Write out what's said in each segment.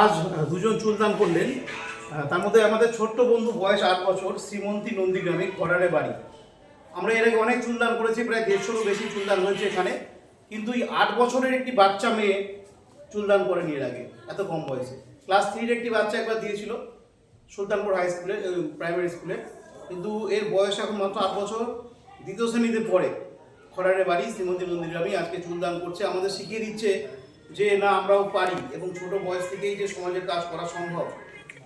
আজ দুজন চুলদান করলেন। তার মধ্যে আমাদের ছোট্ট বন্ধু, বয়স 8 বছর, শ্রীমন্তী নন্দীগ্রামে খড়ারে বাড়ি। আমরা এর আগে অনেক চুলদান করেছি, প্রায় 150-রও বেশি চুলদান হয়েছে এখানে, কিন্তু এই 8 বছরের একটি বাচ্চা মেয়ে চুলদান করেনি এর আগে, এত কম বয়সে। ক্লাস 3-র একটি বাচ্চা একবার দিয়েছিল সুলতানপুর হাই স্কুলে, প্রাইমারি স্কুলে, কিন্তু এর বয়স এখন মাত্র 8 বছর, দ্বিতীয় শ্রেণীতে পড়ে। খড়ারে বাড়ি শ্রীমন্তী নন্দীগ্রামে আজকে চুলদান করছে, আমাদের শিখিয়ে দিচ্ছে যে না, আমরাও পারি এবং ছোট বয়স থেকেই যে সমাজের কাজ করা সম্ভব,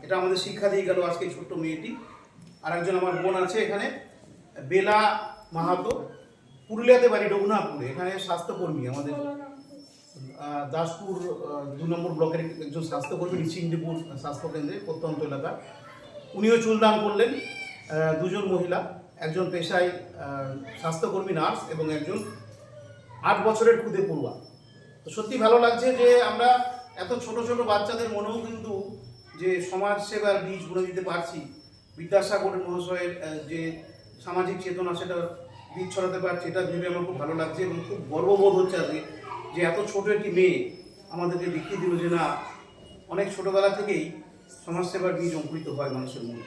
এটা আমাদের শিক্ষা দিয়ে গেল আজকে এই ছোট্ট মেয়েটি। আর একজন আমার বোন আছে এখানে, বেলা মাহাতো, পুরুলিয়াতে বাড়ি, রঘুনাথপুরে, এখানে স্বাস্থ্যকর্মী আমাদের দাসপুর 2 নম্বর ব্লকের একজন স্বাস্থ্যকর্মী, রিচিংডিপুর স্বাস্থ্যকেন্দ্রে প্রত্যন্ত এলাকা। উনিও চুলদান করলেন। দুজন মহিলা, একজন পেশায় স্বাস্থ্যকর্মী নার্স এবং একজন 8 বছরের খুদে পড়ুয়া। তো সত্যি ভালো লাগছে যে আমরা এত ছোট ছোট বাচ্চাদের মনেও কিন্তু যে সমাজ সেবার বীজ বুনে দিতে পারছি। বিদ্যাসাগর মহাশয়ের যে সামাজিক চেতনা, সেটা বীজ ছড়াতে পারছি, এটা ভেবে আমার খুব ভালো লাগছে এবং খুব গর্ববোধ হচ্ছে আজকে যে এত ছোট একটি মেয়ে আমাদেরকে দেখিয়ে দিল যে না, অনেক ছোটবেলা থেকেই সমাজসেবার বীজ অঙ্কুরিত হয় মানুষের মনে।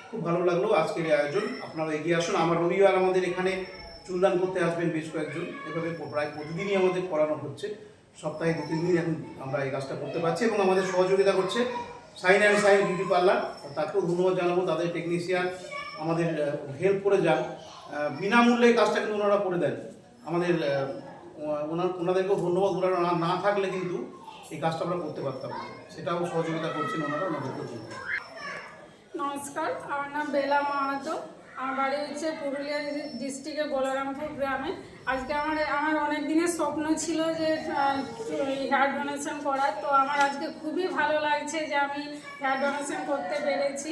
খুব ভালো লাগলো আজকের এই আয়োজন। আপনারা এগিয়ে আসুন। আমার রবিবার আমাদের এখানে চুলদান করতে আসবেন বেশ কয়েকজন, এভাবে প্রায় প্রতিদিনই আমাদের করানো হচ্ছে। সপ্তাহে 2-3 দিন এখন আমরা এই কাজটা করতে পারছি এবং আমাদের সহযোগিতা করছে sign and sign beauty parlour. তাকেও ধন্যবাদ জানাবো, তাদের টেকনিশিয়ান আমাদের হেল্প করে যান, বিনামূল্যে এই কাজটা কিন্তু ওনারা করে দেন আমাদের। ওনাদেরকেও ধন্যবাদ। ওনারা না থাকলে কিন্তু এই কাজটা আমরা করতে পারতাম না, সেটাও সহযোগিতা করছেন ওনারা, ওনাদেরকেও ধন্যবাদ। নমস্কার, আমার নাম বেলা মাহাতো। আমার বাড়ি হচ্ছে পুরুলিয়া ডিস্ট্রিক্টের বলরামপুর গ্রামে। আজকে আমার অনেক দিনের স্বপ্ন ছিল যে হেয়ার ডোনেশন করার। তো আমার আজকে খুবই ভালো লাগছে যে আমি হেয়ার ডোনেশন করতে পেরেছি।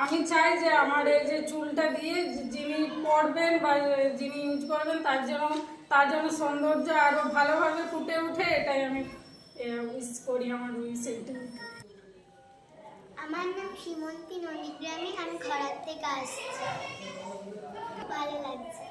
আমি চাই যে আমার এই যে চুলটা দিয়ে যিনি পরবেন বা যিনি ইউজ করবেন তার জন্য সৌন্দর্য আরও ভালোভাবে ফুটে ওঠে, এটাই আমি উইশ করি। আমার উইশ এইটাই। আমার নাম শ্রীমন্তী নন্দীগ্রামী, আমি খড়ার থেকে আসছি। ভালো লাগছে।